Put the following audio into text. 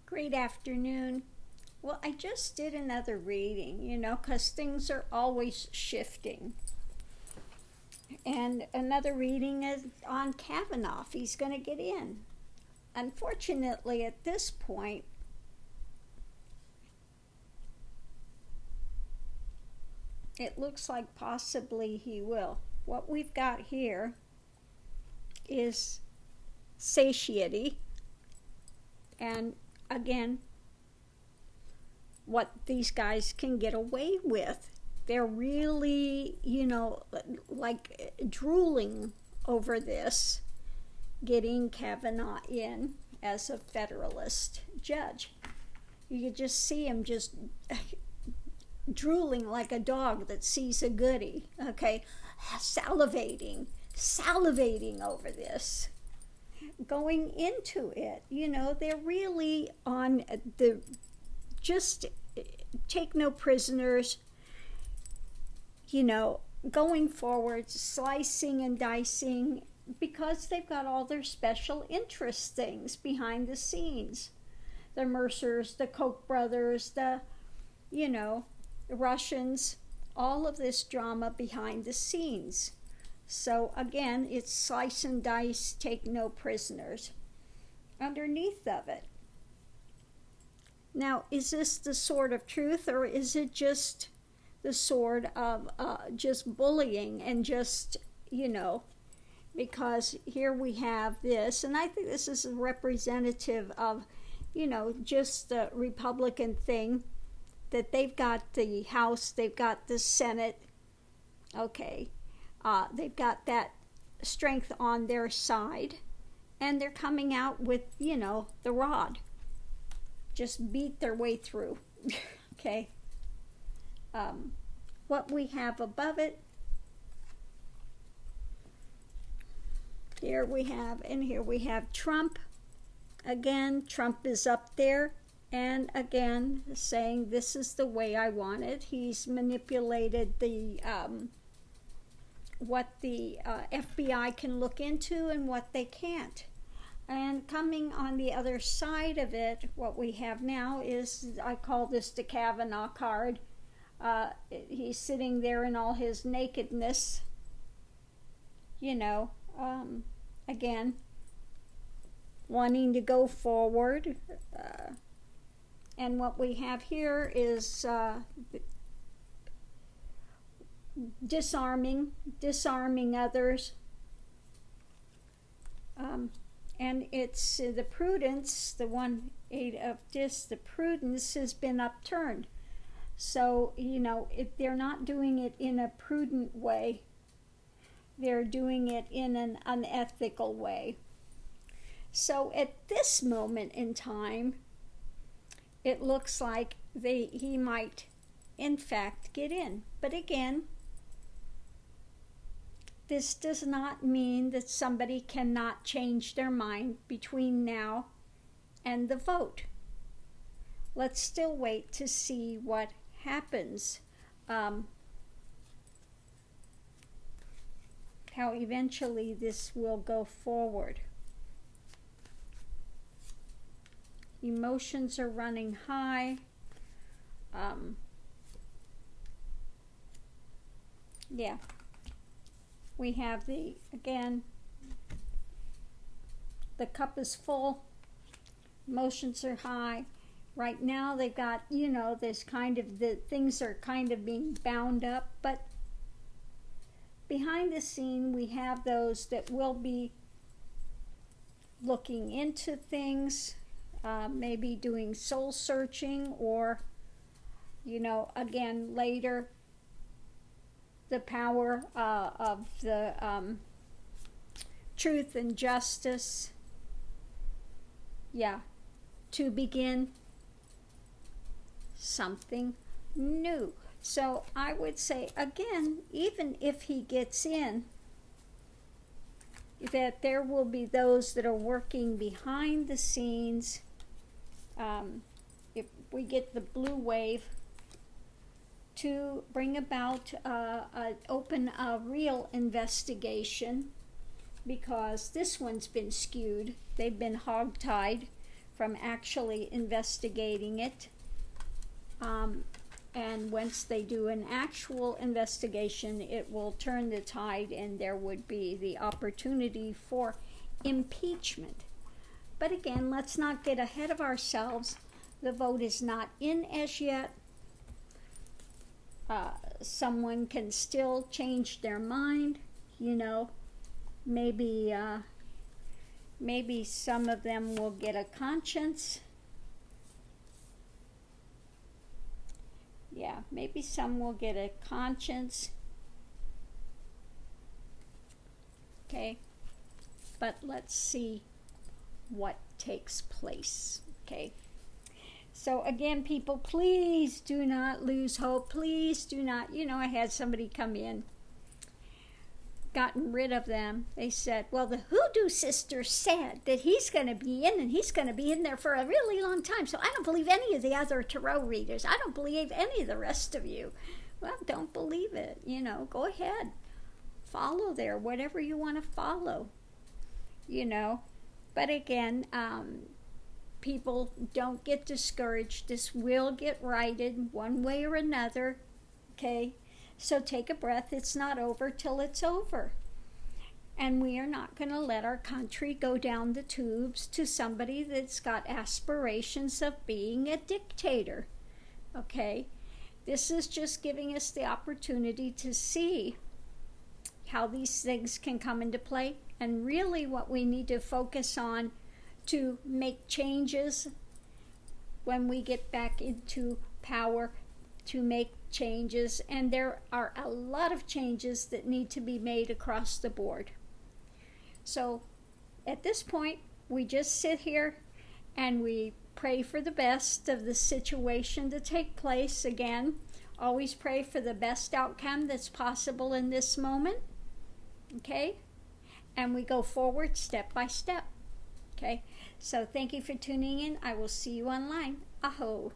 Great afternoon. Well, I just did another reading, because things are always shifting. And another reading is on Kavanaugh, if he's going to get in. Unfortunately, at this point, it looks like possibly he will. What we've got here is satiety. And again, what these guys can get away with. They're really, like drooling over this, getting Kavanaugh in as a Federalist judge. You could just see him just drooling like a dog that sees a goodie, okay? Salivating over this. Going into it, they're really on the just take no prisoners, going forward, slicing and dicing, because they've got all their special interest things behind the scenes. The Mercers, the Koch brothers, the Russians, all of this drama behind the scenes. So again, it's slice and dice, take no prisoners underneath of it. Now, is this the sword of truth, or is it just the sword of just bullying and just, because here we have this, and I think this is a representative of, just the Republican thing, that they've got the House, they've got the Senate, okay, they've got that strength on their side, and they're coming out with, the rod. Just beat their way through, okay? What we have above it, here we have Trump. Again, Trump is up there, and again, saying this is the way I want it. He's manipulated the what the FBI can look into and what they can't. And coming on the other side of it, what we have now is, I call this the Kavanaugh card. He's sitting there in all his nakedness, again, wanting to go forward. And what we have here is disarming others. And it's the prudence, the 1-8 of this, the prudence has been upturned. So, if they're not doing it in a prudent way, they're doing it in an unethical way. So at this moment in time, it looks like he might, in fact, get in. But again, this does not mean that somebody cannot change their mind between now and the vote. Let's still wait to see what happens. How eventually this will go forward. Emotions are running high. Yeah. We have the cup is full, emotions are high. Right now they've got, this kind of, the things are kind of being bound up, but behind the scene we have those that will be looking into things, maybe doing soul searching, or, again, later, the power of the truth and justice, to begin something new. So I would say, again, even if he gets in, that there will be those that are working behind the scenes. If we get the blue wave, to bring about a real investigation, because this one's been skewed. They've been hogtied from actually investigating it. And once they do an actual investigation, it will turn the tide and there would be the opportunity for impeachment. But again, let's not get ahead of ourselves. The vote is not in as yet. Someone can still change their mind, you know. Maybe some of them will get a conscience. Yeah, maybe some will get a conscience. Okay, but let's see what takes place. Okay, so again, people, please do not lose hope. Please do not, you know, I had somebody come in, gotten rid of them. They said, well, the hoodoo sister said that he's going to be in, and he's going to be in there for a really long time. So I don't believe any of the other tarot readers. I don't believe any of the rest of you. Well, don't believe it. You know, go ahead. Follow there, whatever you want to follow. You know, but again, people, don't get discouraged. This will get righted one way or another. Okay? So take a breath. It's not over till it's over. And we are not going to let our country go down the tubes to somebody that's got aspirations of being a dictator. Okay? This is just giving us the opportunity to see how these things can come into play. And really what we need to focus on to make changes when we get back into power, to make changes, and there are a lot of changes that need to be made across the board. So at this point, we just sit here and we pray for the best of the situation to take place. Again, always pray for the best outcome that's possible in this moment. Okay? And we go forward step by step. Okay? So thank you for tuning in. I will see you online. Aho.